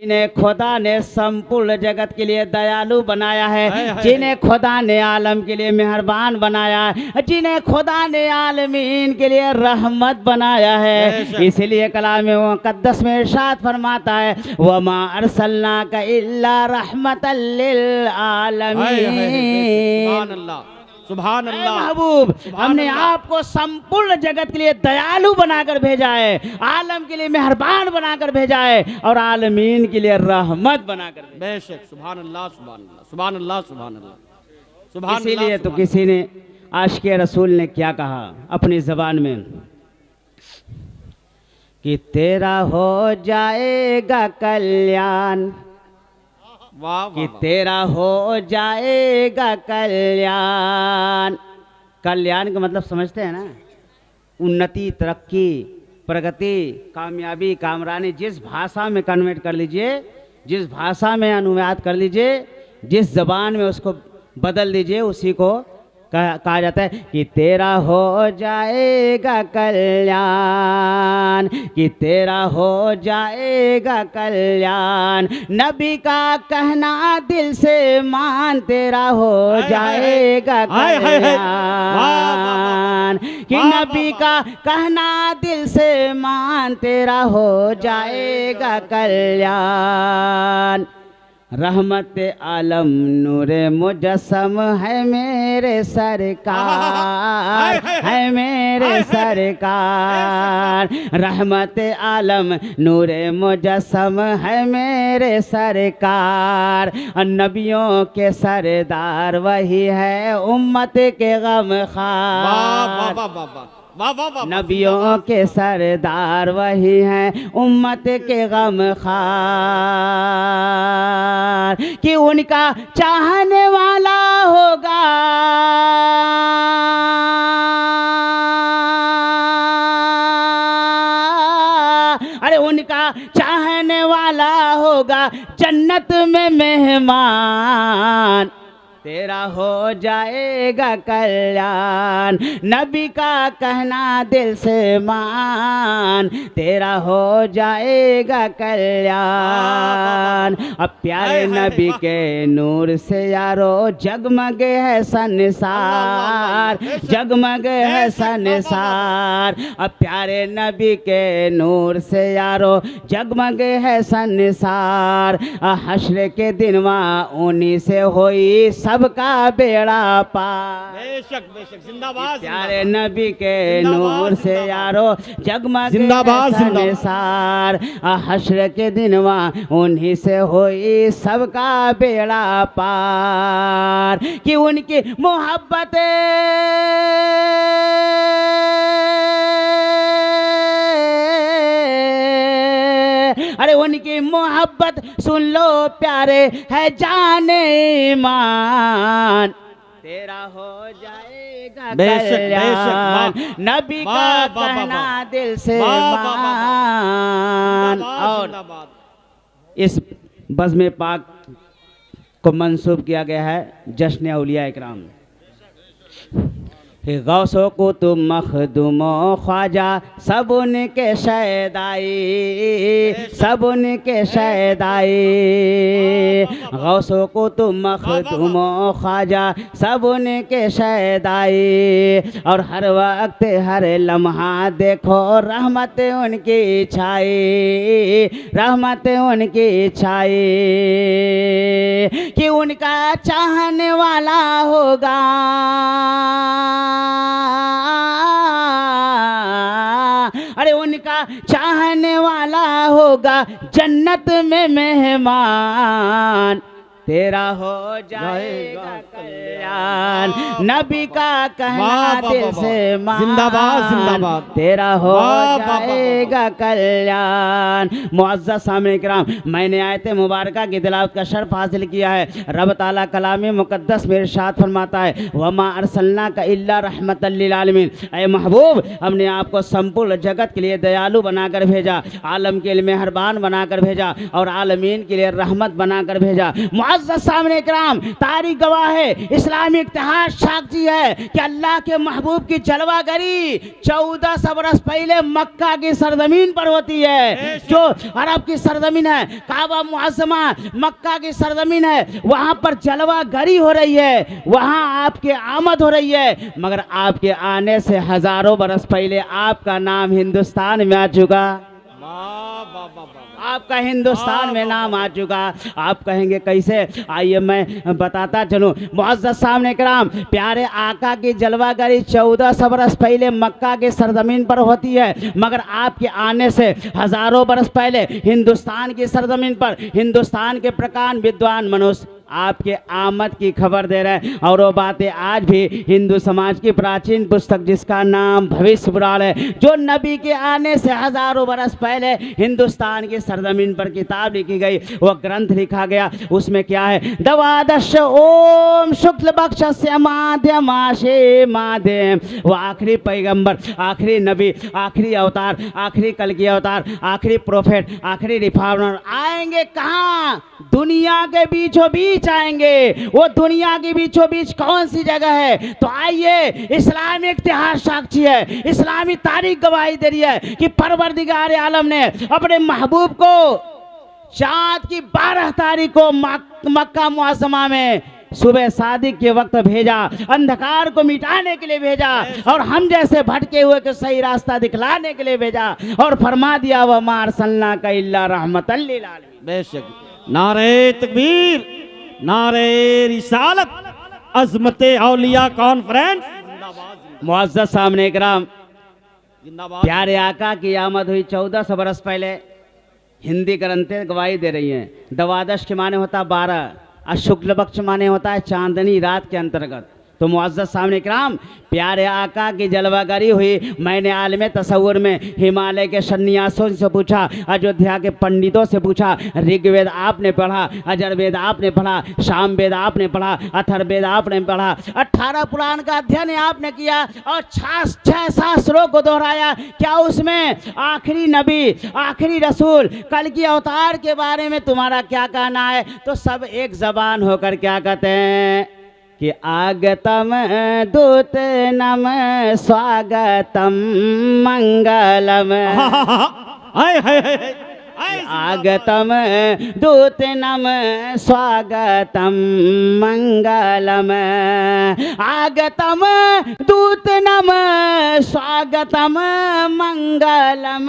जिन्हें खुदा ने संपूर्ण जगत के लिए दयालु बनाया है, जिन्हें खुदा ने आलम के लिए मेहरबान बनाया है, जिन्हें खुदा ने आलमीन के लिए रहमत बनाया है। इसलिए कलाम मुक़द्दस में इरशाद फरमाता है वमा अरसलनाका इल्ला रहमतल लिल आलमीन। सुभान अल्लाह। महबूब, हमने आपको संपूर्ण जगत के लिए दयालु बनाकर भेजा है, आलम के लिए मेहरबान बनाकर भेजा है और आलमीन के लिए रहमत बनाकर। बेशक, सुभान अल्लाह, सुभान अल्लाह, सुभान अल्लाह, सुभान अल्लाह, सुभान अल्लाह। इसीलिए तो किसी ने आशिक़े रसूल ने क्या कहा अपनी ज़बान में कि तेरा हो जाएगा कल्याण, कि तेरा हो जाएगा कल्याण। कल्याण का मतलब समझते हैं ना, उन्नति, तरक्की, प्रगति, कामयाबी, कामरानी। जिस भाषा में कन्वर्ट कर लीजिए, जिस भाषा में अनुवाद कर लीजिए, जिस जबान में उसको बदल दीजिए, उसी को कहा जाता है कि तेरा हो जाएगा कल्याण, कि तेरा हो जाएगा कल्याण। नबी का कहना दिल से मान, तेरा हो जाएगा कल्याण। कि नबी का कहना दिल से मान, तेरा हो जाएगा कल्याण। रहमत आलम नूरे मुजस्सम है मेरे सरकार, है मेरे सरकार। रहमत आलम नूरे मुजस्सम है मेरे सरकार। नबियों के सरदार वही है उम्मत के गमखार। नबियों के सरदार वही हैं उम्मत के गमखार। कि उनका चाहने वाला होगा, अरे उनका चाहने वाला होगा जन्नत में मेहमान, तेरा हो जाएगा कल्याण। नबी का कहना दिल से मान, तेरा हो जाएगा कल्याण। अब प्यारे नबी के नूर से यारो जगमगे है संसार, जगमगे है संसार। अब प्यारे नबी के नूर से यारो जगमगे है संसार। हश्र के दिन वहाँ उन्हीं से होई सबका बेड़ा पार। बेशक, बेशक, जिंदाबाद। प्यारे नबी के नूर से यारो जगमग संसार। हश्र के दिन वहाँ उन्हीं से होई सबका बेड़ा पार। कि उनकी मोहब्बत अरे उनकी मोहब्बत सुन लो प्यारे है जाने ईमान, तेरा हो जाएगा कल्याण। नबी का कहना दिल से मान। और इस बज़्म पाक को मंसूब किया गया है जश्न औलिया इकराम। गौसो को तुम मखदूमो ख्वाजा सब उनके शहदाई, सब उनके शहदाई। गौसो को तुम मखदूमो ख्वाजा सब उनके शहदाई। और हर वक्त हर लम्हा देखो रहमत उनकी छाई, रहमत उनकी छाई। कि उनका चाहने वाला होगा, अरे उनका चाहने वाला होगा जन्नत में मेहमान, तेरा हो जाएगा कल्याण। नबी का कहना दिल से मान, जिंदाबाद, जिंदाबाद। तेरा हो जाएगा कल्याण। मुअज़्ज़ज़ सामईन किराम, मैंने आयत मुबारका की तिलावत का शर्फ हासिल किया है। रब ताला कलाम मुक़द्दस में इरशाद फरमाता है वमा अरसलनाका इल्ला रहमतल लिल आलमीन। ऐ महबूब, हमने आपको संपूर्ण जगत के लिए दयालु बनाकर भेजा, आलम के लिए मेहरबान बनाकर भेजा और आलमीन के लिए रहमत बनाकर भेजा। मुअज़्ज़ज़ सामने कराम, तारीख गवाह है, इस्लामी इतिहास साक्षी है कि अल्लाह के महबूब की जलवागरी 1400 बरस पहले मक्का की सरजमीन पर होती है। जो अरब की सरजमीन है, काबा मुअज़्ज़मा मक्का की सरजमीन है, वहाँ पर जलवागरी हो रही है, वहाँ आपकी आमद हो रही है। मगर आपके आने से हजारों बरस पहले आपका नाम हिंदुस्तान में आ चुका, आपका हिंदुस्तान में नाम आ चुका। आप कहेंगे कैसे? आइए मैं बताता चलूं। मुअज़्ज़ज़ सामने कराम, प्यारे आका की जलवागरी 1400 बरस पहले मक्का के सरजमीन पर होती है, मगर आपके आने से हजारों बरस पहले हिंदुस्तान की सरजमीन पर हिंदुस्तान के प्रकांड विद्वान मनुष्य आपके आमद की खबर दे रहे हैं। और वो बातें आज भी हिंदू समाज की प्राचीन पुस्तक जिसका नाम भविष्य पुराण है, जो नबी के आने से हजारों बरस पहले हिंदुस्तान की सरजमीन पर किताब लिखी गई, वो ग्रंथ लिखा गया। उसमें क्या है? द्वादश ओम शुक्ल बक्षस्य माध्यमाशे माध्यम। वो आखिरी पैगंबर, आखिरी नबी, आखिरी अवतार, आखिरी कल की अवतार, आखिरी प्रोफेट, आखिरी रिफॉर्मर आएंगे कहाँ? दुनिया के बीचों बीच आएंगे। वो दुनिया के बीचों बीच कौन सी जगह है? तो आइए, इस्लामी इतिहास साक्षी है, इस्लामी तारीख गवाही दे रही है कि परवरदिगार आलम ने अपने महबूब को चाँद की 12 तारीख को मक्का मुअज़्ज़मा में सुबह सादिक के वक्त भेजा, अंधकार को मिटाने के लिए भेजा, और हम जैसे भटके हुए को सही रास्ता दिखलाने के लिए भेजा, और फरमा दिया व मा अरसलनाका इल्ला रहमतल लिल आलमीन। बेशक। नारे तकबीर, नारे रिसालत, अज़मत औलिया कॉन्फ्रेंस जिंदाबाद। मुअज़्ज़ज़ सामने कराम, जिंदाबाद। प्यारे आका की आमद हुई 1400 बरस पहले। हिंदी ग्रंथें गवाही दे रही हैं। द्वादश के माने होता 12 और शुक्ल पक्ष माने होता है चांदनी रात के अंतर्गत। तो मुअज़्ज़ज़ सामने कराम, प्यारे आका की जलवागरी हुई। मैंने आलम तसव्वुर में हिमालय के सन्यासियों से पूछा, अयोध्या के पंडितों से पूछा, ऋग्वेद आपने पढ़ा, अजरवेद आपने पढ़ा, सामवेद आपने पढ़ा, अथर्ववेद आपने पढ़ा, 18 पुराण का अध्ययन आपने किया और 6 शास्त्रों को दोहराया। क्या उसमें आखिरी नबी, आखिरी रसूल, कल की अवतार के बारे में तुम्हारा क्या कहना है? तो सब एक जबान होकर क्या कहते हैं कि आगतम दूत नम स्वागतम मंगलम। आगतम दूत नम स्वागतम मंगलम। आगतम दूत नम स्वागतम मंगलम।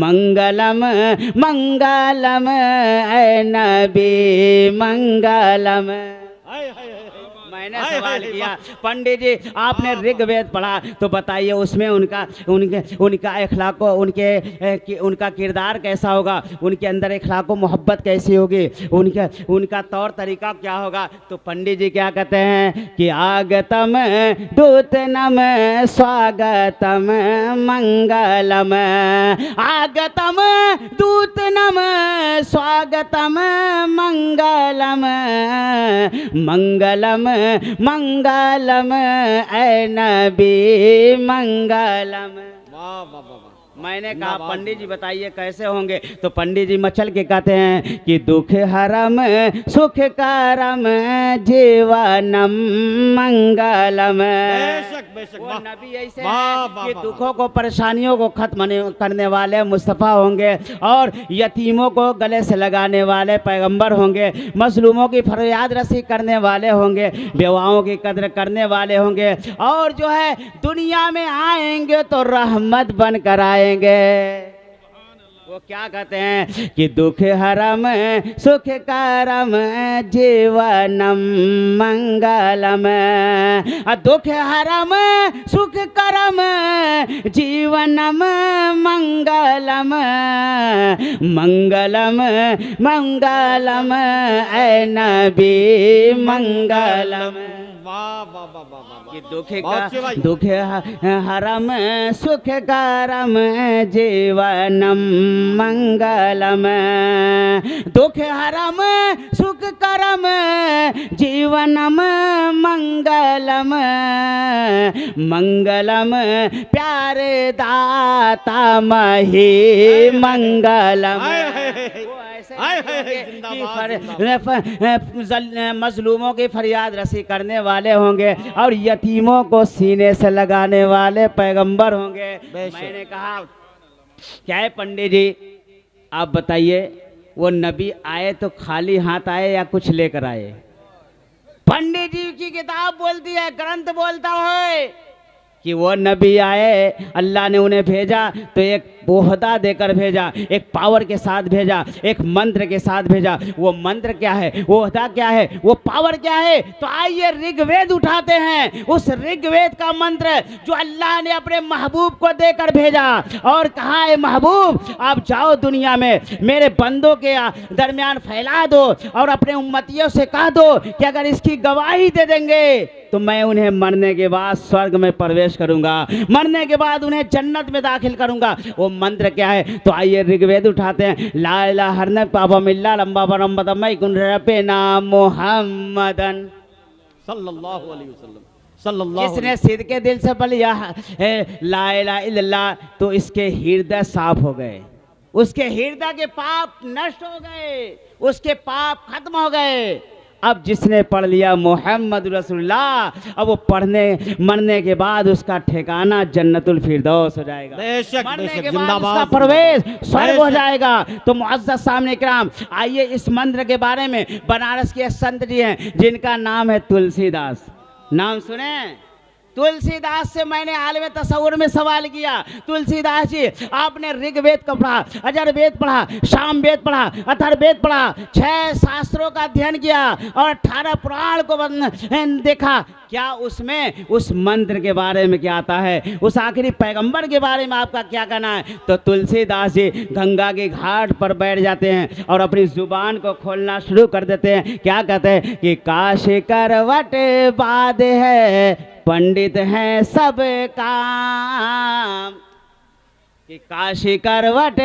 मंगलम मंगलम ऐ नबी मंगलम। मैंने सवाल किया, पंडित जी आपने ऋग्वेद पढ़ा, तो बताइए उसमें उनका अखलाक, उनका किरदार कैसा होगा, उनके अंदर अखलाक मोहब्बत कैसी होगी, उनका तौर तरीका क्या होगा? तो पंडित जी क्या कहते हैं कि आगतम दूत नम स्वागतम मंगलम। आगतम दूत नम स्वागतम मंगलम। मंगलम मंगलम ऐ नबी मंगलम। वाह वाह वाह। मैंने कहा पंडित जी बताइए कैसे होंगे? तो पंडित जी मचल के कहते हैं कि दुख हरम सुख करम जीवनम मंगलम। बेशक बेशक। वो नबी ऐसे वाह, हैं वाह, कि वाह, दुखों को, परेशानियों को खत्म करने वाले मुस्तफ़ा होंगे, और यतीमों को गले से लगाने वाले पैगंबर होंगे, मजलूमों की फरियाद रसी करने वाले होंगे, बेवाओं की कद्र करने वाले होंगे, और जो है दुनिया में आएंगे तो रहमत बन कर आएंगे। वो क्या कहते हैं कि दुख हरम सुख करम जीवनम मंगलम। दुख हरम सुख करम जीवनम मंगलम। मंगलम मंगलम ऐ नबी मंगलम। वाह वाह वाह वाह वाह। कि दुख हरम सुख करम जीवनम मंगलम। दुख हरम सुख करम जीवनम मंगलम। मंगलम प्यारे दाता मही मंगलम। ऐसे हाय, नबी होंगे कि मजलूमों की फरियाद रसी करने वाले होंगे और यतीमों को सीने से लगाने वाले पैगंबर होंगे। मैंने कहा क्या है पंडित जी, आप बताइए वो नबी आए तो खाली हाथ आए या कुछ लेकर आए? पंडित जी की किताब बोलती है, ग्रंथ बोलता है कि वो नबी आए, अल्लाह ने उन्हें भेजा तो एक ओहदा देकर भेजा, एक पावर के साथ भेजा, एक मंत्र के साथ भेजा। वो मंत्र क्या है, वो ओहदा क्या है, वो पावर क्या है? तो आइए ऋग्वेद उठाते हैं, उस ऋग्वेद का मंत्र जो अल्लाह ने अपने महबूब को देकर भेजा और कहा है महबूब आप जाओ दुनिया में मेरे बंदों के दरमियान फैला दो और अपने उम्मतियों से कह दो कि अगर इसकी गवाही दे देंगे तो मैं उन्हें मरने के बाद स्वर्ग में प्रवेश करूंगा, मरने के बाद उन्हें जन्नत में दाखिल करूंगा। वो मंत्र क्या है? तो आइए ऋग्वेद उठाते हैं। ला इलाहा हरने पापा मिल्ला लंबा बरम बदमई कुन रपे नाम मोहम्मदन सल्लल्लाहु अलैहि वसल्लम सल्लल्लाहु। जिसने सिद्ध के दिल से बोली ला इलाहा इल्लल्लाह तो इसके हृदय साफ हो गए, उसके हृदय के पाप नष्ट हो गए, उसके पाप खत्म हो गए। अब जिसने पढ़ लिया मोहम्मद रसूलुल्लाह, अब वो पढ़ने मरने के बाद उसका ठिकाना जन्नतुल फिरदौस हो जाएगा। बेशक मरने बेशक के बाद जिंदाबाद उसका प्रवेश स्वर्ग हो जाएगा। तो मुअज़्ज़ज़ सामने किराम, आइए इस मंत्र के बारे में बनारस के संत जी हैं जिनका नाम है तुलसीदास। नाम सुने? तुलसीदास से मैंने आलम तसव्वुर में सवाल किया, तुलसीदास जी आपने ऋग्वेद को पढ़ा, अजरवेद पढ़ा, सामवेद पढ़ा, अथर्ववेद पढ़ा, 6 शास्त्रों का अध्ययन किया और 18 पुराण को देखा, क्या उसमें उस मंत्र के बारे में क्या आता है, उस आखिरी पैगंबर के बारे में आपका क्या कहना है? तो तुलसीदास जी गंगा के घाट पर बैठ जाते हैं और अपनी जुबान को खोलना शुरू कर देते हैं। क्या कहते हैं कि काशी करवट बाद है पंडित हैं सब काम, कि काशी करवट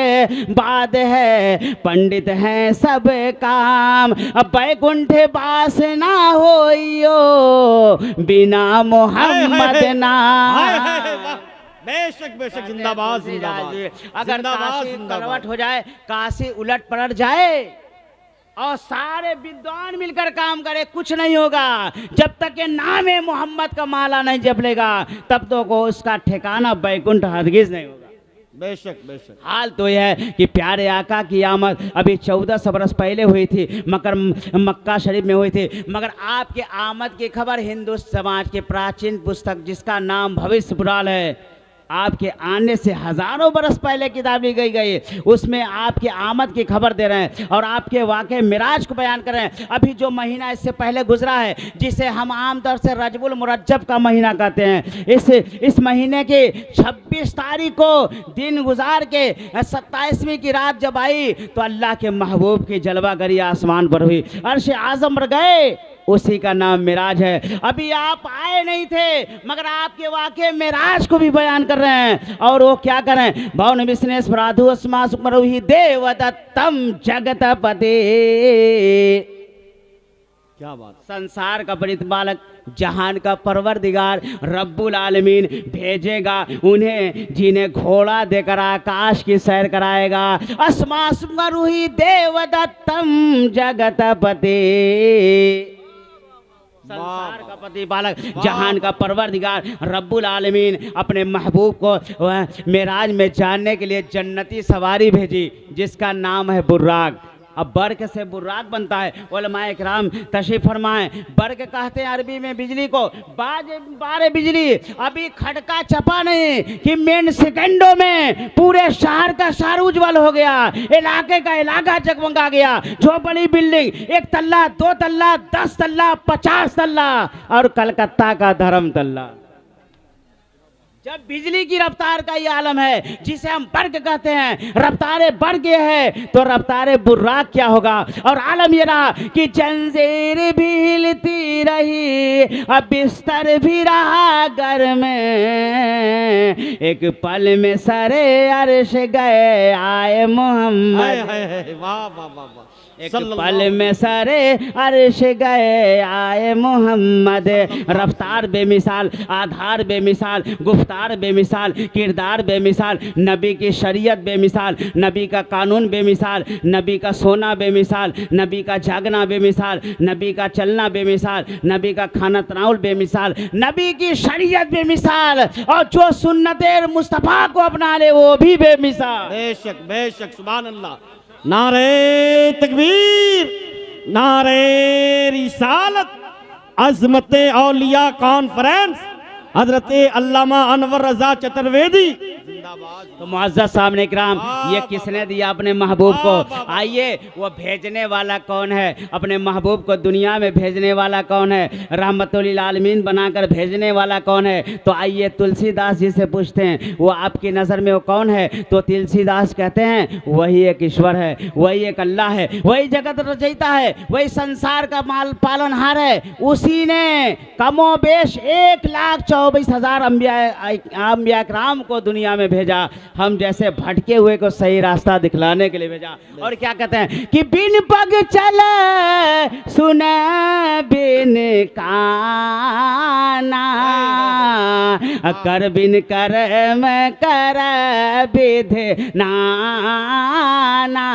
बाद है पंडित हैं सब काम, अब बैकुंठ वास ना होइयो बिना मोहम्मद नाम। बेशक बेशक जिंदाबाद जिंदाबाद। अगर जिंदाबाद, काशी जिंदाबाद। करवट हो जाए, काशी उलट पलट जाए और सारे विद्वान मिलकर काम करे, कुछ नहीं होगा। जब तक के नाम है मोहम्मद का माला नहीं जपलेगा तब तो को उसका ठिकाना बैकुंठ हरगिज नहीं होगा। बेशक बेशक। हाल तो यह है कि प्यारे आका की आमद अभी 1400 बरस पहले हुई थी, मक्का शरीफ में हुई थी, मगर आपके आमद की खबर हिंदू समाज के प्राचीन पुस्तक जिसका नाम भविष्य पुराण है, आपके आने से हजारों बरस पहले किताब ली गई, उसमें आपके आमद की खबर दे रहे हैं और आपके वाक़े मिराज को बयान कर रहे हैं। अभी जो महीना इससे पहले गुजरा है जिसे हम आमतौर से रजबुल मुरज्जब का महीना कहते हैं, इस महीने की 26 तारीख को दिन गुजार के 27वीं की रात जब आई तो अल्लाह के महबूब की जलवागरी आसमान पर हुई, अर्श आज़म पर गए, उसी का नाम मिराज है। अभी आप आए नहीं थे मगर आपके वाक़े मिराज को भी बयान कर रहे हैं। और वो क्या करें? भवन विष्णेश प्राधु अस्मा सुमरुहि देवदत्तम जगतपते। क्या बात। संसार का परिपालक जहान का परवरदिगार रब्बुल आलमीन भेजेगा उन्हें, जिन्हें घोड़ा देकर आकाश की सैर कराएगा। अस्मा सुमरुहि देवदत्तम जगतपते। संसार का प्रतिपालक जहान का परवरदिगार रब्बुल आलमीन अपने महबूब को मेराज में जानने के लिए जन्नती सवारी भेजी जिसका नाम है बुर्राक। अब बर्क से बुर्राक बनता है। उलमाए किराम तशरीफ फरमाएं, बर्क कहते हैं अरबी में बिजली को, बारे बिजली अभी खटका चपा नहीं कि मेन सेकंडों में पूरे शहर का शहर उज्जवल हो गया, इलाके का इलाका जगमगा गया। झोपड़ी बिल्डिंग 1 तल्ला 2 तल्ला 10 तल्ला 50 तल्ला और कलकत्ता का धर्म तल्ला। जब बिजली की रफ्तार का ये आलम है जिसे हम बर्क कहते हैं, रफ्तारे बर्क है तो रफ्तारे बुर्राक क्या होगा? और आलम ये रहा कि जंजीर भी हिलती रही, अब बिस्तर भी रहा घर में, एक पल में सरे अर्श गए आए मोहम्मद। वाह वाह वाह वाह। एक पल में सरे अर्श गए आए मोहम्मद। रफ्तार बेमिसाल, आधार बेमिसाल, गुफ्तार किरदार बेमिसाल, किरदार बेमिसाल, नबी की शरीयत बेमिसाल, नबी का कानून बेमिसाल, नबी का सोना बेमिसाल, नबी का जागना बेमिसाल, नबी का चलना बेमिसाल, नबी का खाना तनाउल बेमिसाल, नबी की शरीयत बेमिसाल, और जो सुन्नते मुस्तफ़ा को अपना ले वो भी बेमिसाल। बेशक बेशक, सुभान अल्लाह। नारे तकबीर, नारे रिसालत, अज़मत औलिया कॉन्फ्रेंस, हजरत अल्लामा अनवर रजा चतुर्वेदी जिंदाबाद। तो मुअज़्ज़ज़ सामने इकराम, ये किसने दिया अपने महबूब को? आइए, वो भेजने वाला कौन है? अपने महबूब को दुनिया में भेजने वाला कौन है? रहमतुल आलमीन बनाकर भेजने वाला कौन है? तो आइए तुलसीदास जी से पूछते हैं, वो आपकी नज़र में वो कौन है? तो तुलसीदास कहते हैं वही एक ईश्वर है, वही एक अल्लाह है, वही जगत रचयिता है, वही संसार का माल पालनहार है। उसी ने कमोबेश 1,24,000 अंबिया इकराम को दुनिया में भेजा, हम जैसे भटके Huए को सही रास्ता दिखलाने के लिए भेजा। और क्या कहते हैं कि बिन पग चले सुने बिन काना, कर बिन कर मैं कर विधि नाना।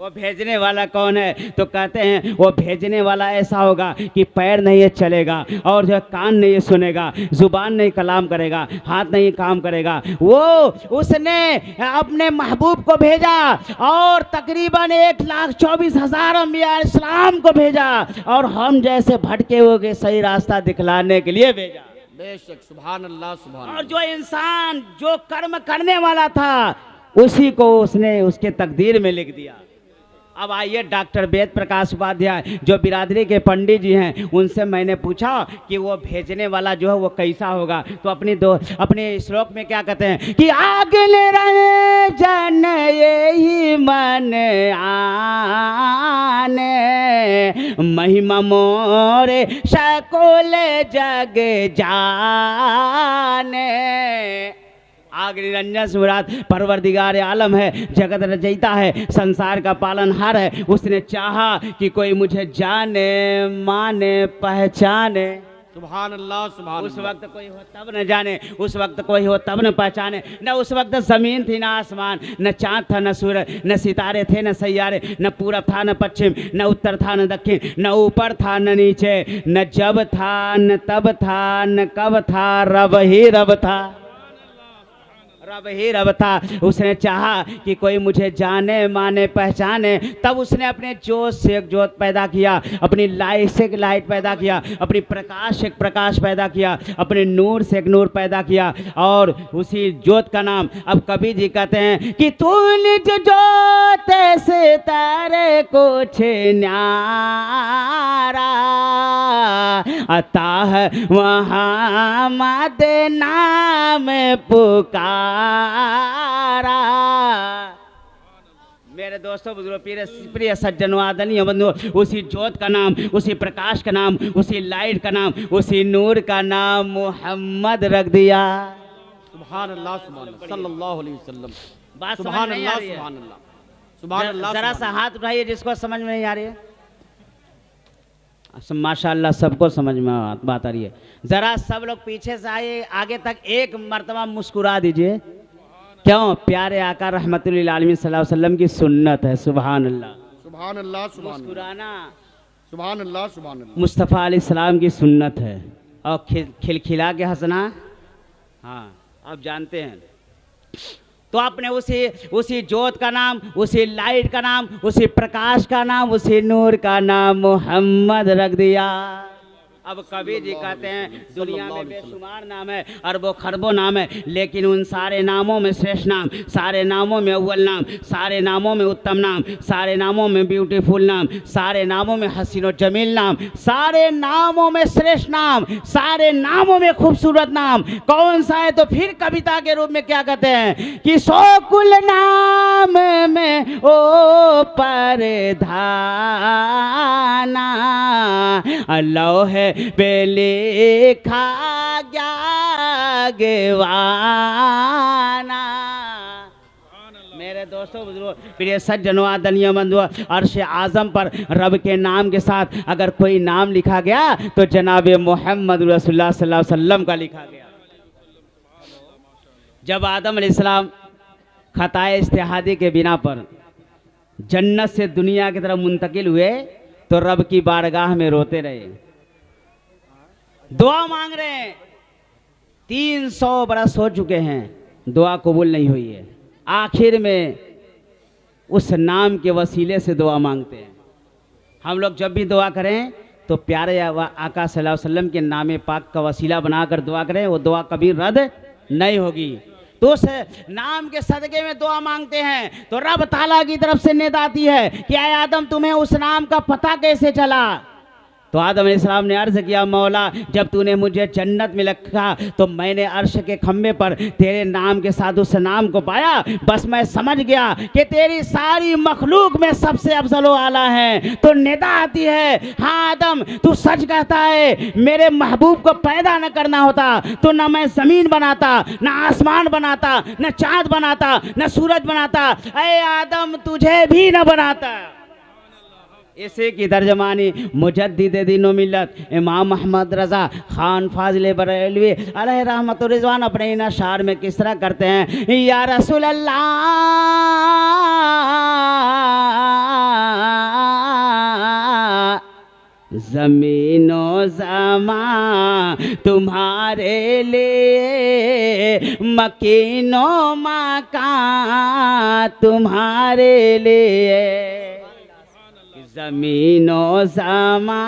वो भेजने वाला कौन है? तो कहते हैं वो भेजने वाला ऐसा होगा कि पैर नहीं चलेगा, और जो कान नहीं सुनेगा, जुबान नहीं कलाम करेगा, हाथ नहीं काम करेगा। वो उसने अपने महबूब को भेजा और तकरीबन 1,24,000 अंबिया इस्लाम को भेजा, और हम जैसे भटके हुए सही रास्ता दिखलाने के लिए भेजा। बेशक, सुभान अल्लाह सुभान अल्लाह। और जो इंसान जो कर्म करने वाला था उसी को उसने उसके तकदीर में लिख दिया। अब आइए डॉक्टर वेद प्रकाश उपाध्याय जो बिरादरी के पंडित जी हैं, उनसे मैंने पूछा कि वो भेजने वाला जो है वो कैसा होगा। तो अपने श्लोक में क्या कहते हैं कि आगले रहे जन यही मन आने, महिमा मोरे सकल जग जाने। आग निरंजन सुरात परवरदिगार आलम है, जगत रचयिता है, संसार का पालनहार है। उसने चाहा कि कोई मुझे जाने माने पहचाने। सुभान अल्लाह सुभान उस वक्त कोई हो तब न जाने, उस वक्त कोई हो तब न पहचाने। न उस वक्त जमीन थी, न आसमान, न चाँद था, न सूरज, न सितारे थे, न सैयारे, न पूरब था, न पश्चिम, न उत्तर था, न दक्षिण, न ऊपर था, न नीचे, न जब था, न तब था, न कब था, रब ही रब था, रब ही रब था। उसने चाहा कि कोई मुझे जाने माने पहचाने, तब उसने अपने जोत से एक जोत पैदा किया, अपनी लाइट से एक लाइट पैदा किया, अपनी प्रकाश से एक प्रकाश पैदा किया, अपने नूर से एक नूर पैदा किया, और उसी जोत का नाम अब कबीर जी कहते हैं कि तू निज जोत से तारे कुछ न्यारा, अतः वहाँ मद नाम पुकारा। मेरे दोस्तों बुजुर्गों प्रिय सज्जनों आदरणीय बंधुओं, उसी ज्योत का नाम, उसी प्रकाश का नाम, उसी लाइट का नाम, उसी नूर का नाम मोहम्मद रख दिया। सुभान अल्लाह सुभान अल्लाह सल्लल्लाहु अलैहि वसल्लम। बात सुभान समझ नहीं अल्लाह आ रही है? सुभान अल्लाह सुभान अल्लाह। जरा सा हाथ उठाइए जिसको समझ में नहीं आ रही है। माशाअल्लाह सबको समझ में बात आ रही है। जरा सब लोग पीछे से आइए, आगे तक एक मर्तबा मुस्कुरा दीजिए। क्यों? प्यारे आका रहमतुल्लिल आलमीन सल्लल्लाहु अलैहि वसल्लम की सुन्नत है। सुभान अल्लाह सुभान अल्लाह सुभान मुस्कुराना सुभान अल्लाह सुभान अल्लाह। मुस्तफ़ा अलैहिस्सलाम की सुन्नत है। और खिलखिला के हंसना, हाँ आप जानते हैं। तो आपने उसी ज्योत का नाम, उसी लाइट का नाम, उसी प्रकाश का नाम, उसी नूर का नाम मोहम्मद रख दिया। अब कबीर जी कहते हैं दुनिया में बेशुमार नाम है, अरबों खरबों नाम है, लेकिन उन सारे नामों में श्रेष्ठ नाम, सारे नामों में अव्वल नाम, सारे नामों में उत्तम नाम, सारे नामों में ब्यूटीफुल नाम, सारे नामों में हसीन और जमील नाम, सारे नामों में श्रेष्ठ नाम, सारे नामों में खूबसूरत नाम कौन सा है? तो फिर कविता के रूप में क्या कहते हैं कि सो कुल नाम में ओ परधाना, अल्लाह है बेले खा ज्ञागवाना। मेरे दोस्तों बुजुर्गों प्रिय सज्जनों आदरणीय बंधुओं, अर्श आज़म पर रब के नाम के साथ अगर कोई नाम लिखा गया तो जनाब मोहम्मद रसूलुल्लाह सल्लल्लाहु अलैहि वसल्लम का लिखा गया। जब आदम अलैहिस्सलाम खताए इस्तिहादी के बिना पर जन्नत से दुनिया की तरफ मुंतकिल हुए तो रब की बारगाह में रोते रहे, दुआ मांग रहे हैं। 300 बरस हो चुके हैं, दुआ कबूल नहीं हुई है। आखिर में उस नाम के वसीले से दुआ मांगते हैं। हम लोग जब भी दुआ करें तो प्यारे आका सल्लल्लाहु अलैहि वसल्लम के नाम पाक का वसीला बनाकर दुआ करें, वो दुआ कभी रद्द नहीं होगी। तो उस नाम के सदके में दुआ मांगते हैं तो रब ताला की तरफ से निदा आती है कि आए आदम तुम्हें उस नाम का पता कैसे चला। तो आदम अलैहिस्सलाम ने अर्ज किया, मौला जब तूने मुझे जन्नत में रखा तो मैंने अर्श के खम्भे पर तेरे नाम के साथ उस नाम को पाया, बस मैं समझ गया कि तेरी सारी मखलूक में सबसे अफजल व आला है। तो निदा आती है, हाँ आदम तू सच कहता है, मेरे महबूब को पैदा न करना होता तो न मैं ज़मीन बनाता, न आसमान बनाता, न चाँद बनाता, न सूरज बनाता, ऐ आदम तुझे भी न बनाता। इसी की तर्जमानी मुजद्दिद दीनो मिल्लत इमाम अहमद रज़ा खान फाजिल बरेलवी अलैहि रहमतुर रिज़वान अपने इन अशार में किस तरह करते हैं, या रसूल अल्लाह ज़मीनो ज़मा तुम्हारे लिए, मकीनो मकान तुम्हारे लिए, ज़मीनो ज़मा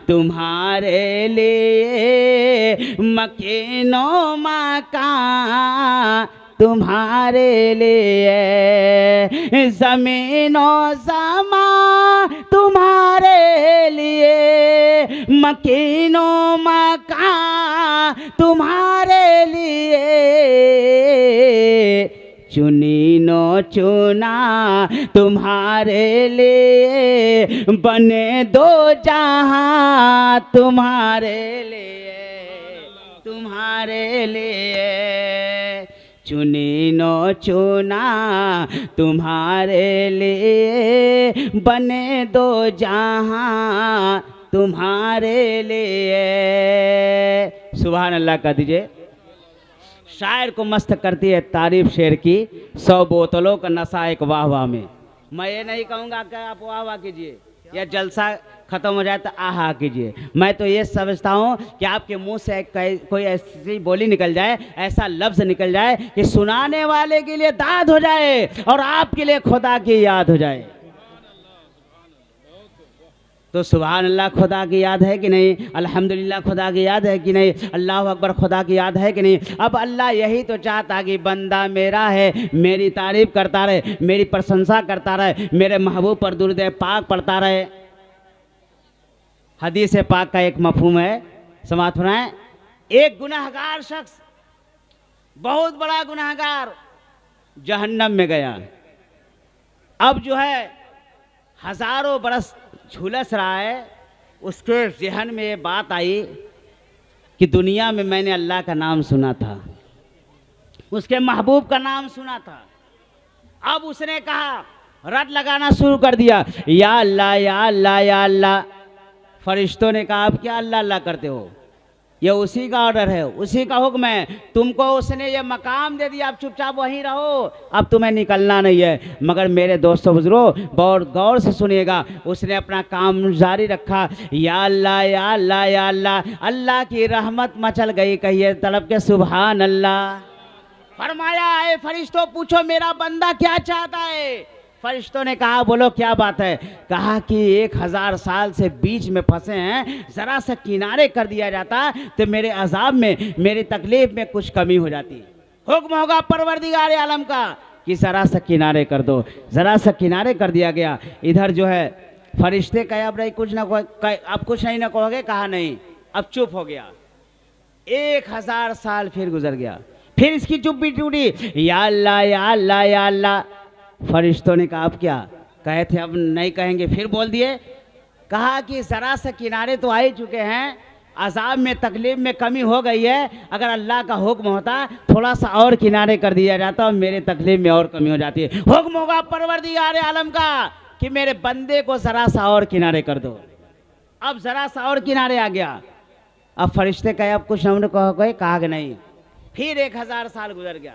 तुम्हारे लिए, मकीनो मकान तुम्हारे लिए, ज़मीनो ज़मा तुम्हारे लिए, मकीनो मकान तुम्हारे लिए, चुनीनो चुना तुम्हारे लिए, बने दो जहां तुम्हारे लिए, तुम्हारे लिए, चुनीनो चुना तुम्हारे लिए, बने दो जहां तुम्हारे लिए। सुभान अल्लाह कह दीजिए। शायर को मस्त करती है तारीफ शेर की, 100 बोतलों का नशा एक वाह वाह में। मैं ये नहीं कहूँगा कि आप वाह वाह कीजिए या जलसा खत्म हो जाए तो आहा कीजिए। मैं तो ये समझता हूँ कि आपके मुंह से कोई ऐसी बोली निकल जाए, ऐसा लफ्ज़ निकल जाए कि सुनाने वाले के लिए दाद हो जाए और आपके लिए खुदा की याद हो जाए। तो सुभान अल्लाह खुदा की याद है कि नहीं, अल्हम्दुलिल्लाह खुदा की याद है कि नहीं, अल्लाह अकबर खुदा की याद है कि नहीं। अब अल्लाह यही तो चाहता कि बंदा मेरा है, मेरी तारीफ करता रहे, मेरी प्रशंसा करता रहे, मेरे महबूब पर दुरूद पाक पढ़ता रहे। हदीस पाक का एक मफहूम है, समाअत फरमाएं। एक गुनाहगार शख्स, बहुत बड़ा गुनाहगार, जहन्नम में गया। अब जो है हजारों बरस झुलस रहा है, उसके ज़हन में ये बात आई कि दुनिया में मैंने अल्लाह का नाम सुना था, उसके महबूब का नाम सुना था। अब उसने कहा, रट लगाना शुरू कर दिया, या अल्लाह या अल्लाह या अल्लाह। फरिश्तों ने कहा, आप क्या अल्लाह अल्लाह करते हो, ये उसी का ऑर्डर है, उसी का हुक्म है, तुमको उसने ये मकाम दे दिया, आप चुपचाप वहीं रहो, अब तुम्हें निकलना नहीं है। मगर मेरे दोस्तों बुजुर्गों बहुत गौर से सुनिएगा, उसने अपना काम जारी रखा, या अल्लाह या अल्लाह या अल्लाह। अल्लाह की रहमत मचल गई, कहिए तड़प के सुभान अल्लाह। फरमाया, है फरिश्तों पूछो मेरा बंदा क्या चाहता है। फरिश्तों ने कहा, बोलो क्या बात है। कहा कि 1000 साल से बीच में फंसे हैं, ज़रा सा किनारे कर दिया जाता तो मेरे अजाब में, मेरी तकलीफ में कुछ कमी हो जाती। हुक्म होगा परवरदिगार आलम का कि ज़रा सा किनारे कर दो। ज़रा सा किनारे कर दिया गया। इधर जो है फरिश्ते कहे, अब नहीं कुछ ना अब कुछ नहीं ना कहोगे। कहा नहीं, अब चुप हो गया। 1000 साल फिर गुजर गया, फिर इसकी चुप्पी टूटी, या अल्लाह या अल्लाह या अल्लाह। फरिश्तों ने कहा, आप क्या कहे थे, अब नहीं कहेंगे, फिर बोल दिए। कहा कि ज़रा से किनारे तो आ ही चुके हैं, अजाब में तकलीफ में कमी हो गई है, अगर अल्लाह का हुक्म होता थोड़ा सा और किनारे कर दिया जाता और मेरे तकलीफ में और कमी हो जाती है। हुक्म होगा परवरदिगार आलम का कि मेरे बंदे को ज़रा सा और किनारे कर दो। अब ज़रा सा और किनारे आ गया। अब फरिश्ते कहे अब कुछ हमने कहा कि नहीं। फिर 1000 साल गुजर गया,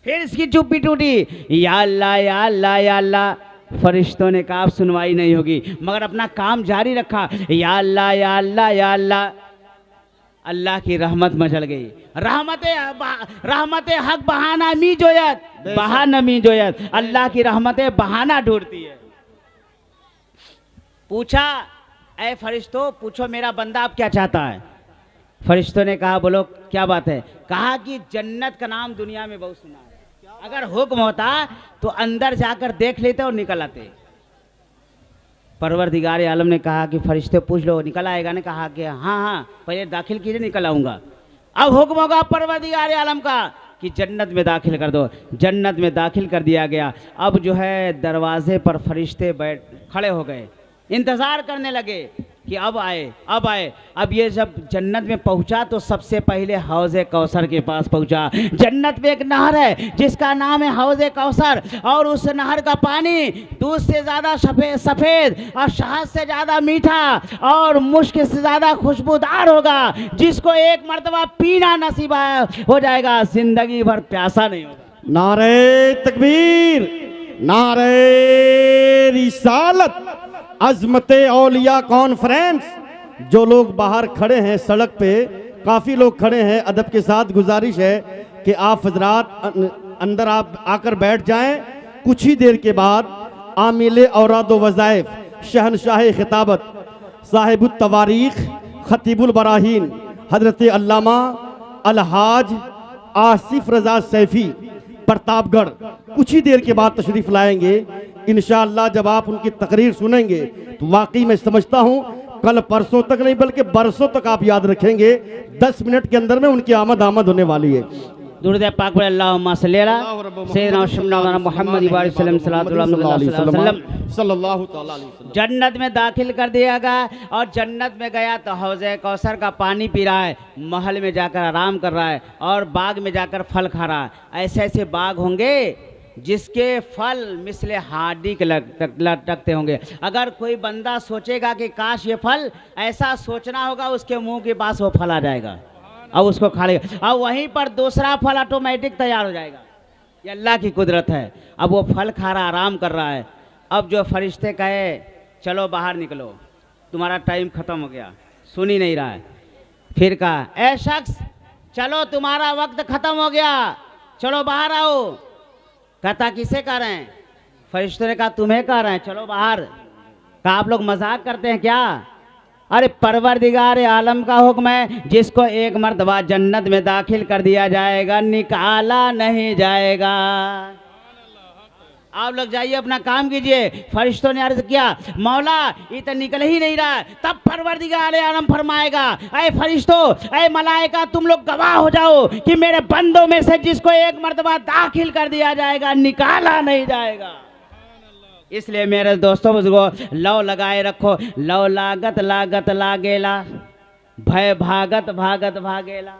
फिर इसकी चुप्पी टूटी। या अल्लाह या अल्लाह या अल्लाह। फरिश्तों ने कहा अब सुनवाई नहीं होगी, मगर अपना काम जारी रखा। या अल्लाह या अल्लाह या अल्लाह। अल्लाह की रहमत मचल गई। रहमत हक बहाना मी जोयत, बहाना मी जोयत। अल्लाह की रहमतें बहाना ढूंढती है। पूछा ऐ फरिश्तों, पूछो मेरा बंदा अब क्या चाहता है। फरिश्तों ने कहा बोलो क्या बात है। कहा कि जन्नत का नाम दुनिया में बहुत सुना है, अगर हुक्म होता तो अंदर जाकर देख लेते और निकल आते। परवरदिगार आलम ने कहा कि फरिश्ते पूछ लो निकल आएगा ने। कहा कि हाँ हाँ पहले दाखिल कीजिए निकल आऊँगा। अब हुक्म होगा परवरदिगार आलम का कि जन्नत में दाखिल कर दो। जन्नत में दाखिल कर दिया गया। अब जो है दरवाजे पर फरिश्ते खड़े हो गए, इंतज़ार करने लगे कि अब आए अब आए। अब ये जब जन्नत में पहुंचा तो सबसे पहले हौज़े कौसर के पास पहुंचा। जन्नत में एक नहर है जिसका नाम है हौज़े कौसर, और उस नहर का पानी दूध से ज़्यादा सफ़ेद और शहद से ज़्यादा मीठा और मुश्क से ज़्यादा खुशबूदार होगा, जिसको एक मर्तबा पीना नसीब हो जाएगा, ज़िंदगी भर प्यासा नहीं होगा। नारे तकबीर, नारे रिसालत, अज़मते औलिया कॉन्फ्रेंस। जो लोग बाहर खड़े हैं सड़क पे, काफ़ी लोग खड़े हैं, अदब के साथ गुजारिश है कि आप हजरात अंदर आप आकर बैठ जाएं। कुछ ही देर के बाद आमिल औराद व वज़ाइफ, शहनशाह खिताबत, साहिबुत तवारीख, खतीबुल बराहीन हजरत अल्लामा अलहाज आसिफ रज़ा सैफ़ी प्रतापगढ़ कुछ ही देर के बाद तशरीफ़ लाएंगे। इंशाअल्लाह जब आप उनकी तकरीर सुनेंगे तो वाकई मैं समझता हूँ कल परसों तक नहीं बल्कि बरसों तक आप याद रखेंगे। 10 मिनट के अंदर में उनकी आमद होने वाली है। दुरूद पाक पर अल्लाहुम्मा सल्ली अला सय्यिदना मुहम्मद सल्लल्लाहु तआला अलैहि वसल्लम। जन्नत में दाखिल कर दिया गया और जन्नत में गया तो हौज़े कौसर का पानी पी रहा है, महल में जाकर आराम कर रहा है और बाग में जाकर फल खा रहा है। ऐसे ऐसे बाग होंगे जिसके फल मिसले हाडी के लटकते होंगे। अगर कोई बंदा सोचेगा कि काश ये फल, ऐसा सोचना होगा उसके मुंह के पास वो फल आ जाएगा और उसको खा लेगा और वहीं पर दूसरा फल ऑटोमेटिक तैयार हो जाएगा। ये अल्लाह की कुदरत है। अब वो फल खा रहा, आराम कर रहा है। अब जो फरिश्ते कहे चलो बाहर निकलो, तुम्हारा टाइम ख़त्म हो गया, सुन ही नहीं रहा है। फिर कहा ऐ शख्स चलो तुम्हारा वक्त ख़त्म हो गया, चलो बाहर आओ। कहता किसे कह रहे हैं? फरिश्तों ने कहा तुम्हें कह रहे हैं, चलो बाहर। कहा आप लोग मजाक करते हैं क्या? अरे परवरदिगार आलम का हुक्म है, जिसको एक मर्तबा जन्नत में दाखिल कर दिया जाएगा निकाला नहीं जाएगा। आप लोग जाइए अपना काम कीजिए। फरिश्तों ने अर्ज किया मौला ये तो निकल ही नहीं रहा। तब परवरदिगार आलम फरमाएगा ऐ फरिश्तों, ऐ मलाइका, तुम लोग गवाह हो जाओ कि मेरे बंदों में से जिसको एक मर्तबा दाखिल कर दिया जाएगा निकाला नहीं जाएगा। इसलिए मेरे दोस्तों बुजुर्गों लव लगाए रखो। लव लागत लागत लागेला, भय भागत भागत भागेला।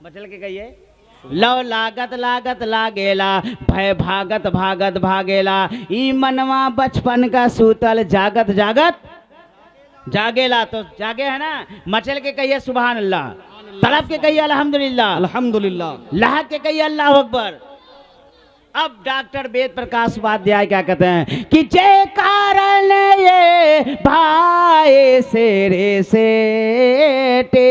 बचल के कहिए लव लागत लागत लागेला, भय भागत भागत भागेला। ई मनवा बचपन का सूतल जागत जागत जागेला। तो जागे है ना, मचल के कहिए सुभान अल्लाह, तड़प के कहिए अल्हम्दुलिल्लाह, अल्हम्दुलिल्लाह, लहक के कहिए अल्लाह अकबर। अब डॉक्टर वेद प्रकाश उपाध्याय क्या कहते हैं कि जय कारण ये भाई सेरे सेटे,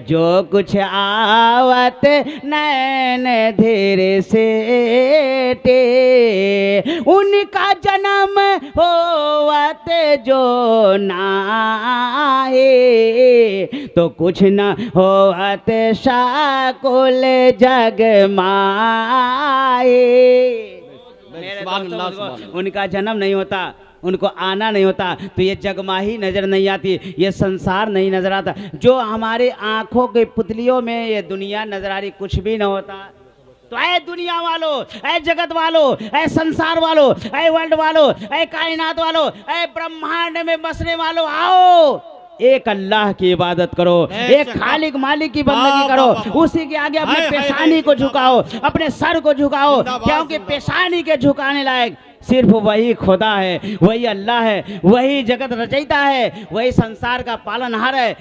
जो कुछ आवत नैन धीरे सेटे, उनका जन्म होवत जो नाहे, तो कुछ न होवत शाकुल जग माए। मेरे दोस्तों उनका जन्म नहीं होता, उनको आना नहीं होता तो ये जगमाही नजर नहीं आती, ये संसार नहीं नजर आता। जो हमारे आंखों के पुतलियों में ये दुनिया नजर आ रही, कुछ भी न होता। तो ऐ दुनिया वालों, ऐ जगत वालों, ऐ संसार वालों, ऐ वर्ल्ड वालों, ऐ कायनात वालों, ऐ ब्रह्मांड में बसने वालों, आओ एक अल्लाह की इबादत करो, एक खालिक मालिक की बंदगी करो, उसी के आगे अपने पेशानी को झुकाओ, अपने सर को झुकाओ, क्योंकि पेशानी के झुकाने लायक सिर्फ वही खुदा है, वही अल्लाह है, वही जगत रचयिता है, वही संसार का पालनहार है।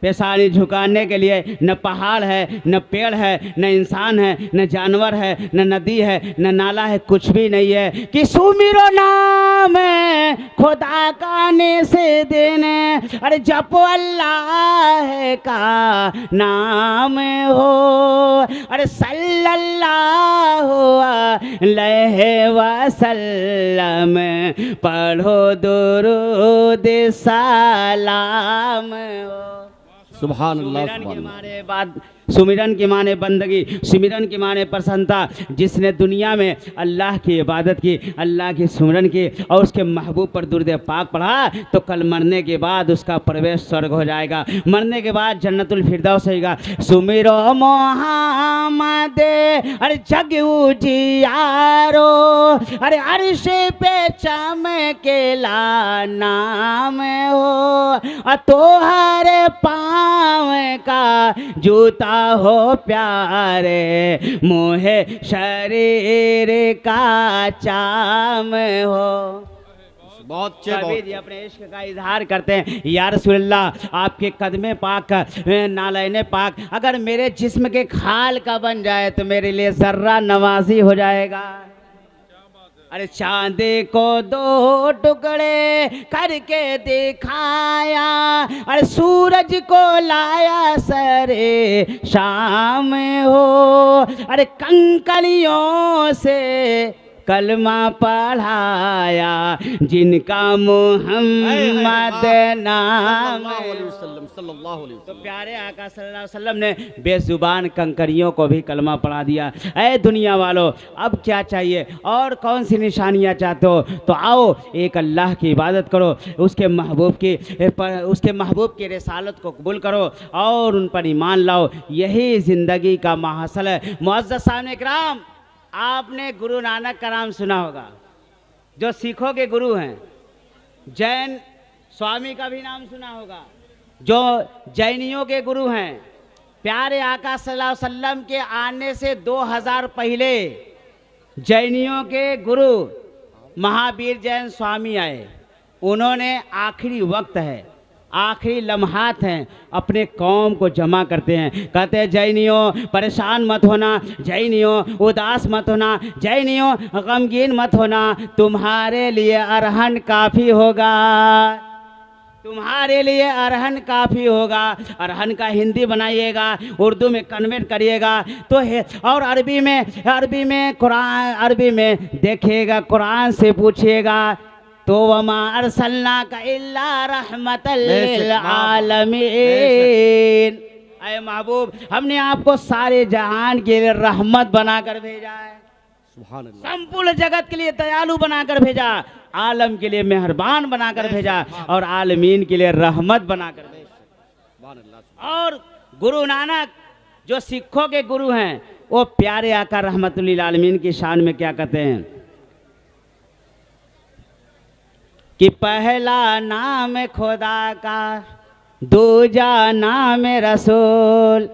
पेशानी झुकाने के लिए न पहाड़ है, न पेड़ है, न इंसान है, न जानवर है, न नदी है, न नाला है, कुछ भी नहीं है कि सुमिरो नाम है खुदा का ने से देने, अरे जपो अल्लाह का नाम हो, अरे सल्लल्लाहु अलैहि वसल्लम पढ़ो दुरूद सलाम हो। सुभान अल्लाह, सुमिरन सुभान के अल्लाह। माने बात, सुमिरन के माने बंदगी, सुमिरन के माने प्रसन्नता। जिसने दुनिया में अल्लाह की इबादत की, अल्लाह की सुमिरन की और उसके महबूब पर दुरूद पाक पढ़ा, तो कल मरने के बाद उसका प्रवेश स्वर्ग हो जाएगा, मरने के बाद जन्नतुल फिरदौस होगा। सुमिरो मोहम्मद अरे जग उजियारो, अरे अर्श पे चमकेला नाम हो, तोहरे पाँव का जूता हो प्यारे, मोहे शरीर का चाम हो। बहुत अच्छे, कबीर बहुत जी अपने इश्क का इजहार करते हैं, या रसूलल्लाह आपके कदमे पाक, नालैने पाक अगर मेरे जिस्म के खाल का बन जाए तो मेरे लिए जर्रा नवाजी हो जाएगा। अरे चांद को दो टुकड़े करके दिखाया, अरे सूरज को लाया सरे शाम हो, अरे कंकड़ियों से कलमा पढ़ाया जिनका मोहम्मद नाम। तो प्यारे आका सल्लल्लाहु अलैहि वसल्लम ने बेजुबान कंकरियों को भी कलमा पढ़ा दिया। ऐ दुनिया वालों, अब क्या चाहिए और कौन सी निशानियाँ चाहते हो? तो आओ एक अल्लाह की इबादत करो, उसके महबूब की रिसालत को कबूल करो और उन पर ईमान लाओ। यही ज़िंदगी का महासल है। मुअज़्ज़ज़ सामने इकराम, आपने गुरु नानक का नाम सुना होगा, जो सिखों के गुरु हैं। जैन स्वामी का भी नाम सुना होगा, जो जैनियों के गुरु हैं। प्यारे आका सल्लल्लाहु अलैहि वसल्लम के आने से 2000 पहले जैनियों के गुरु महावीर जैन स्वामी आए। उन्होंने आखिरी वक्त है, आखिरी लम्हात हैं, अपने कौम को जमा करते हैं। कहते हैं जैनियों परेशान मत होना, जैनियों उदास मत होना, जैनियों गमगीन मत होना, तुम्हारे लिए अरहन काफ़ी होगा, तुम्हारे लिए अरहन काफ़ी होगा। अरहन का हिंदी बनाइएगा, उर्दू में कन्वर्ट करिएगा तो है, और अरबी में कुरान, अरबी में देखिएगा, कुरान से पूछिएगा तो वमा अरसलनाका इल्ला रहमतल लिल आलमीन। ऐ महबूब, हमने आपको सारे जहान के लिए रहमत बनाकर भेजा है, संपूर्ण जगत के लिए दयालु बनाकर भेजा, आलम के लिए मेहरबान बनाकर भेजा और आलमीन के लिए रहमत बनाकर भेजा। और गुरु नानक जो सिखों के गुरु हैं, वो प्यारे आका रहमतुल लिल आलमीन की शान में क्या कहते हैं कि पहला नाम खुदा का, दूजा नाम रसूल।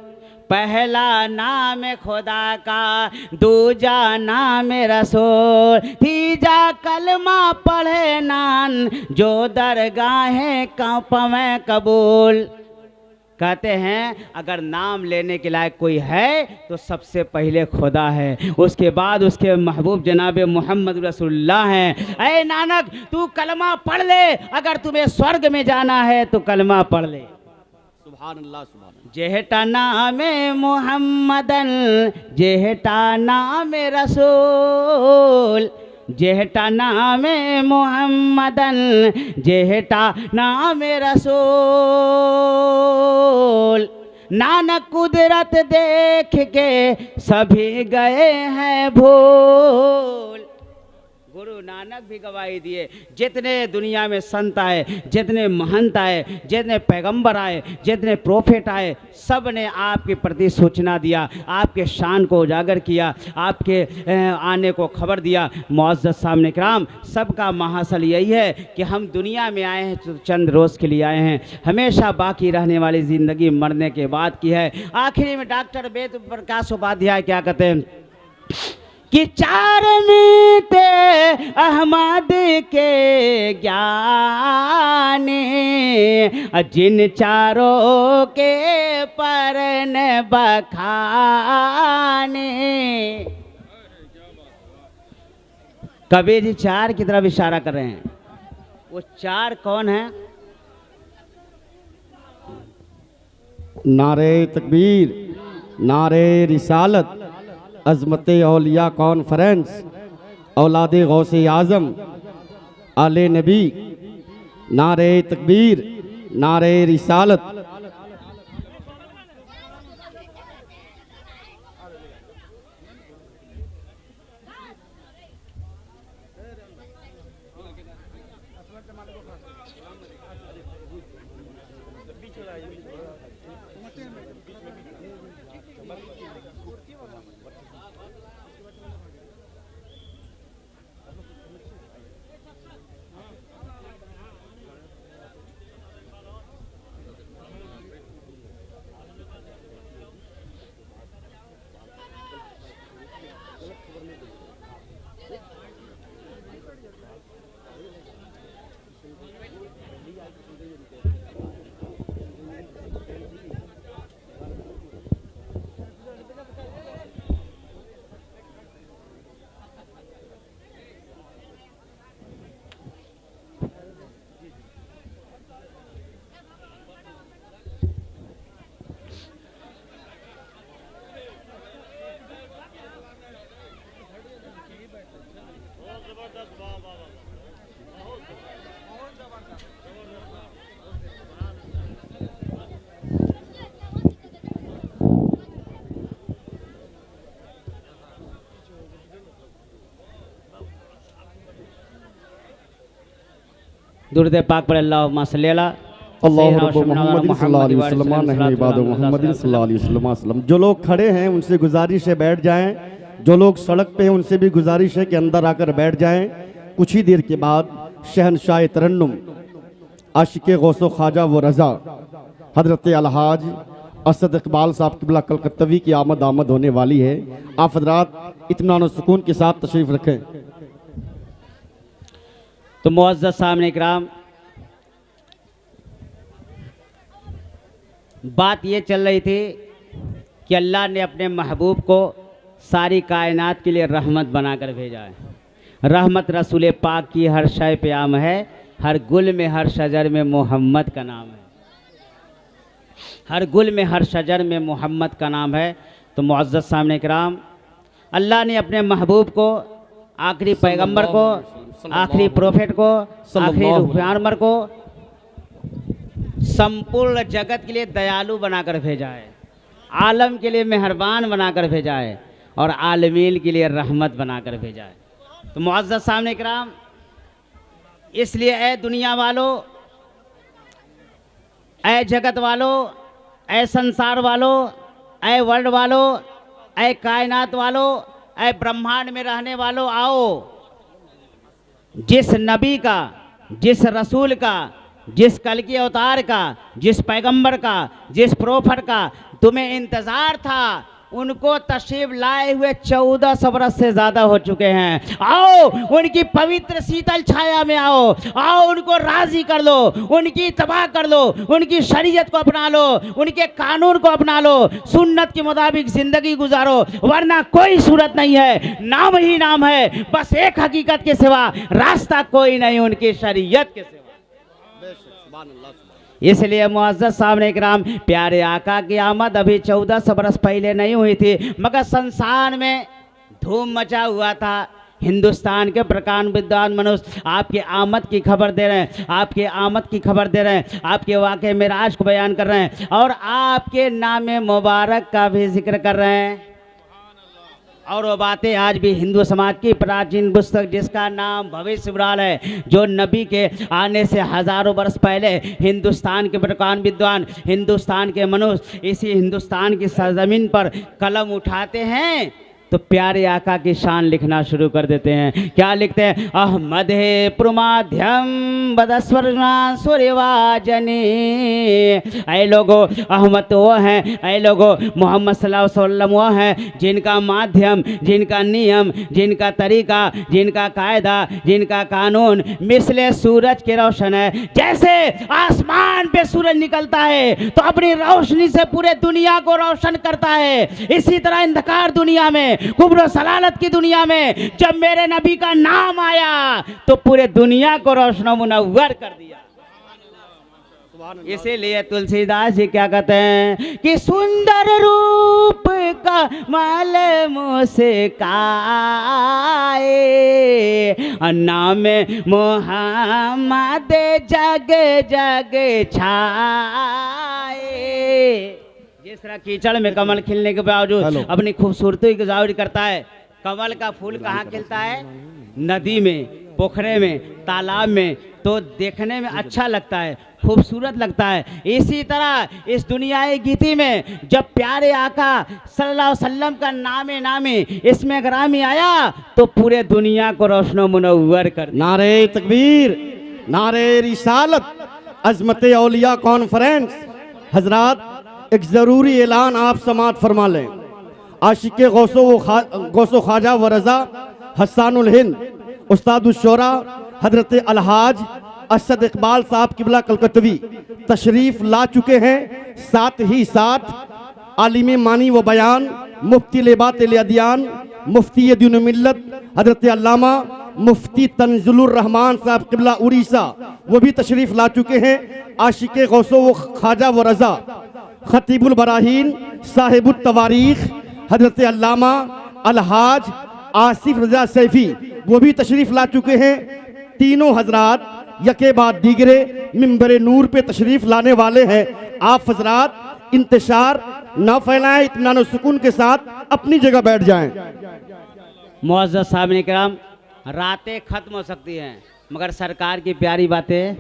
पहला नाम खुदा का, दूजा नाम रसूल, तीजा कलमा पढ़े नान, जो दरगाहें पवें कबूल। कहते हैं अगर नाम लेने के लायक कोई है तो सबसे पहले खुदा है, उसके बाद उसके महबूब जनाब मोहम्मद रसूलुल्लाह हैं। ऐ नानक, तू कलमा पढ़ ले, अगर तुम्हें स्वर्ग में जाना है तो कलमा पढ़ ले। सुभान अल्लाह, सुभान अल्लाह। जेहटा नाम मोहम्मदन, जेहटा नाम रसूल, जेहटा नाम मोहम्मदन, जेहटा नाम रसूल। नानक कुदरत देख के सभी गए हैं भूल। गुरु नानक भी गवाही दिए। जितने दुनिया में संत आए, जितने महंत आए, जितने पैगंबर आए, जितने प्रोफेट आए, सब ने आपके प्रति सूचना दिया, आपके शान को उजागर किया, आपके आने को खबर दिया। मुअज़्ज़ज़ सामने किराम, सबका महासल यही है कि हम दुनिया में आए हैं तो चंद रोज़ के लिए आए हैं, हमेशा बाकी रहने वाली ज़िंदगी मरने के बाद की है। आखिरी में डॉक्टर वेद प्रकाश उपाध्याय क्या कहते हैं कि चार मीते अहमद के ज्ञानी, जिन चारों के परन बखाने। कबीर जी चार की तरफ इशारा कर रहे हैं। वो चार कौन है? नारे तकबीर, नारे रिसालत, अज़मते औलिया कॉन्फ्रेंस, औलादे गौसे आज़म, आले नबी। नारे तकबीर, नारे रिसालत। दुरूद पाक पर अल्लाहुम्मा सल्ली अला अल्लाहु रब्बु मुहम्मद सल्लल्लाहु अलैहि वसल्लम नहनु इबादु मुहम्मद सल्लल्लाहु अलैहि वसल्लम। जो लोग खड़े हैं उनसे गुजारिश है बैठ जाएं, जो लोग सड़क पे हैं उनसे भी गुजारिश है कि अंदर आकर बैठ जाएं। कुछ ही देर के बाद शहनशाह तरन्नुम आशिक़े गौसो ख्वाजा व रज़ा हज़रत अलहाज असद इकबाल साहब क़िबला कलकत्तवी की आमद होने वाली है। आप हज़रात इत्मीनान व सुकून के साथ तशरीफ़ रखें। तो मुअज़्ज़ज़ सामने इकराम, बात ये चल रही थी कि अल्लाह ने अपने महबूब को सारी कायनात के लिए रहमत बनाकर भेजा है। रहमत रसूल पाक की हर शय पे आम है, हर गुल में हर शजर में मोहम्मद का नाम है। हर गुल में हर शजर में मोहम्मद का नाम है। तो मुअज़्ज़ज़ सामने इकराम, अल्लाह ने अपने महबूब को, आखिरी पैगंबर को, आखिरी प्रोफेट को, आखिरी रूहानवर को संपूर्ण जगत के लिए दयालु बनाकर भेजा है, आलम के लिए मेहरबान बनाकर भेजा है और आलमीन के लिए रहमत बनाकर भेजा है। तो मुअज़्ज़ज़ सामने इकराम, इसलिए ऐ दुनिया वालों, ऐ जगत वालों, ऐ संसार वालों, ऐ वर्ल्ड वालों, ऐ कायनात वालों, ऐ ब्रह्मांड में रहने वालों, आओ जिस नबी का, जिस रसूल का, जिस कल के अवतार का, जिस पैगंबर का, जिस प्रोफेट का तुम्हें इंतजार था, उनको तशरीफ लाए हुए 1400 बरस से ज्यादा हो चुके हैं। आओ उनकी पवित्र शीतल छाया में आओ, आओ उनको राजी कर लो, उनकी तबाह कर लो, उनकी शरीयत को अपना लो, उनके कानून को अपना लो, सुन्नत के मुताबिक जिंदगी गुजारो, वरना कोई सूरत नहीं है, नाम ही नाम है, बस एक हकीकत के सिवा रास्ता कोई नहीं, उनकी शरीयत के सिवा। इसलिए मुअज़्ज़ज़ सामने इकराम, प्यारे आका की आमद अभी 1400 बरस पहले नहीं हुई थी, मगर संसार में धूम मचा हुआ था। हिंदुस्तान के प्रकांड विद्वान मनुष्य आपके आमद की खबर दे रहे हैं, आपके आमद की खबर दे रहे हैं, आपके वाक़े मिराज को बयान कर रहे हैं और आपके नाम मुबारक का भी जिक्र कर रहे हैं। और वो बातें आज भी हिंदू समाज की प्राचीन पुस्तक जिसका नाम भविष्य पुराण है, जो नबी के आने से हजारों वर्ष पहले हिंदुस्तान के प्रकांड विद्वान, हिंदुस्तान के मनुष्य इसी हिंदुस्तान की सरजमीन पर कलम उठाते हैं तो प्यारे आका की शान लिखना शुरू कर देते हैं। क्या लिखते हैं? अहमद है प्रमाध्यम बदस्वरना सूर्यवाजनी। ऐ लोगो अहमद वो हैं, ऐ लोगो मोहम्मद सल्लल्लाहु अलैहि वसल्लम वो हैं जिनका माध्यम, जिनका नियम, जिनका तरीका, जिनका कायदा, जिनका कानून मिसले सूरज के रोशन है। जैसे आसमान पे सूरज निकलता है तो अपनी रोशनी से पूरे दुनिया को रोशन करता है, इसी तरह अंधकार दुनिया में, कुब्र सलालत की दुनिया में जब मेरे नबी का नाम आया तो पूरे दुनिया को रोशनो मुनव्वर कर दिया। इसीलिए तुलसीदास जी क्या कहते हैं कि सुंदर रूप का मल मुस्काए, नाम मोहम्मद जग जग छाए। जिस तरह कीचड़ में कमल खिलने के बावजूद अपनी खूबसूरती की जाहिर करता है, कमल का फूल कहाँ खिलता है? नदी में, पोखरे में, तालाब में, तो देखने में अच्छा लगता है, खूबसूरत लगता है। इसी तरह इस दुनियाई गीति में जब प्यारे आका सल्लल्लाहु अलैहि वसल्लम का नामे नामे इसमें ग्रामी आया तो पूरे दुनिया को रोशनो मुनव्वर कर दिया। नारे तकबीर, नारे रिसालत, अजमत औलिया कॉन्फ्रेंस। हजरात, एक ज़रूरी ऐलान आप समात फरमा लें। आशिक़ गौसो ख्वाजा व रज़ा हस्सानुल हिंद उस्तादुश्शोरा हजरत अलहाज असद इकबाल साहब किबला कलकत्तवी तशरीफ़ ला चुके हैं। साथ ही साथ आलिम मानी व बयान, मुफ्ती लिबात अदियान, मुफ्ती दीन मिल्लत हजरत अल्लामा मुफ्ती तंजुलुर रहमान साहब किबला उड़ीसा, वो भी तशरीफ़ ला चुके हैं। आशिक़ गौसो ख्वाजा व रज़ा खतीबुल बराहीन साहिबुत तवारीख हजरत अल्लामा अलहाज आसिफ रजा सैफी, वो भी तशरीफ़ ला चुके हैं। तीनों हजरात यके बाद दीगरे मिंबर नूर पे तशरीफ़ लाने वाले हैं। आप हजरात इंतशार न फैलाएं, इत्मीनान सुकून के साथ अपनी जगह बैठ जाएं। मुअज़्ज़ज़ साहब किराम, रातें ख़त्म हो सकती हैं मगर सरकार की प्यारी बातें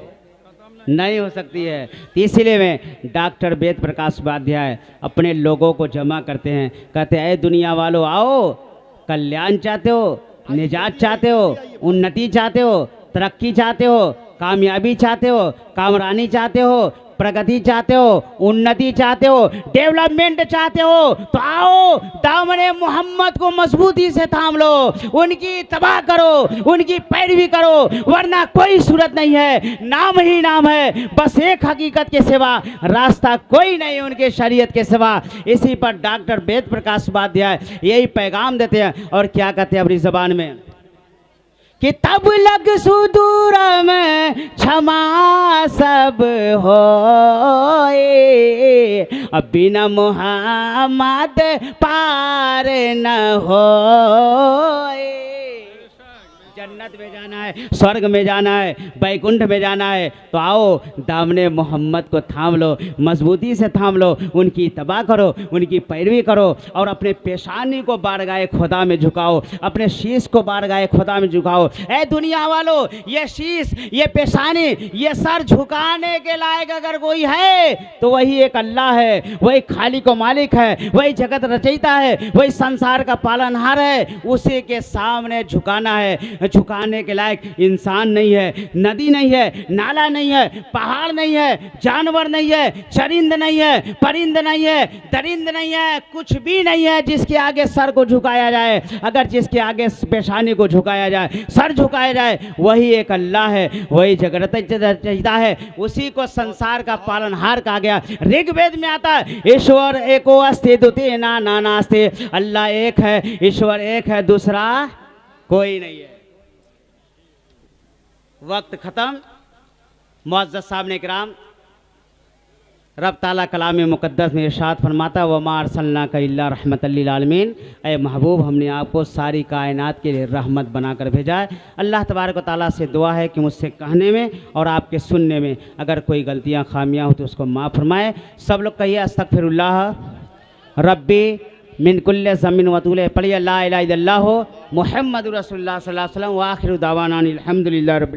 नहीं हो सकती है। तो इसीलिए मैं डॉक्टर वेद प्रकाश उपाध्याय अपने लोगों को जमा करते हैं, कहते हैं दुनिया वालों आओ, कल्याण चाहते हो, निजात चाहते हो, उन्नति चाहते हो, तरक्की चाहते हो, कामयाबी चाहते हो, कामरानी चाहते हो, प्रगति चाहते हो, उन्नति चाहते हो, डेवलपमेंट चाहते हो तो आओ दामने मोहम्मद को मजबूती से थाम लो, उनकी तबाह करो, उनकी पैरवी करो, वरना कोई सूरत नहीं है। नाम ही नाम है, बस एक हकीकत के सिवा रास्ता कोई नहीं उनके शरीयत के सिवा। इसी पर डॉक्टर वेद प्रकाश उपाध्याय यही पैगाम देते हैं और क्या कहते हैं अपनी जबान में कि तब लग सुदूर में क्षमा सब होए, अब बिना मोहम्मद पार न होए। जन्नत में जाना है, स्वर्ग में जाना है, बैकुंठ में जाना है तो आओ दामने मोहम्मद को थाम लो, मजबूती से थाम लो, उनकी तबाह करो, उनकी पैरवी करो और अपने पेशानी को बारगाए खुदा में झुकाओ, अपने शीश को बारगाए खुदा में झुकाओ। ऐ दुनिया वालों, ये शीश, ये पेशानी, ये सर झुकाने के लायक अगर कोई है तो वही एक अल्लाह है, वही खालिक व मालिक है, वही जगत रचयिता है, वही संसार का पालनहार है। उसी के सामने झुकाना है। झुकाने के लायक इंसान नहीं है, नदी नहीं है, नाला नहीं है, पहाड़ नहीं है, जानवर नहीं है, चरिंद नहीं है, परिंद नहीं है, दरिंद नहीं है, कुछ भी नहीं है जिसके आगे सर को झुकाया जाए। अगर जिसके आगे पेशानी को झुकाया जाए, सर झुकाया जाए, वही एक अल्लाह है, वही जगत रचयिता है, उसी को संसार का पालनहार कहा गया। ऋग्वेद में आता है ईश्वर एको अस्ति द्वितीय नानास्ति, अल्लाह एक है, ईश्वर एक है, दूसरा कोई नहीं है। वक्त ख़त्म। मुअज़्ज़ज़ साहब ने किराम, रब ताला कलाम मुक़द्दस में इरशाद फरमाता वमा अरसलनाका इल्ला रहमतल लिल आलमीन, ऐ महबूब हमने आपको सारी कायनात के लिए रहमत बनाकर भेजा है। अल्लाह तबारक व तआला से दुआ है कि मुझसे कहने में और आपके सुनने में अगर कोई गलतियाँ खामियाँ हो तो उसको माफ़ फरमाए। सब लोग कहिए अस्तगफिरुल्लाह रब्बी मिन कुल्ले ज़मीन वतूले पढ़िए ला इलाहा इल्लल्लाह मुहम्मदुर रसूलुल्लाह सल्लल्लाहु अलैहि वसल्लम व आखिरु दावाना अनिल हम्दुलिल्लाहि रब्बिल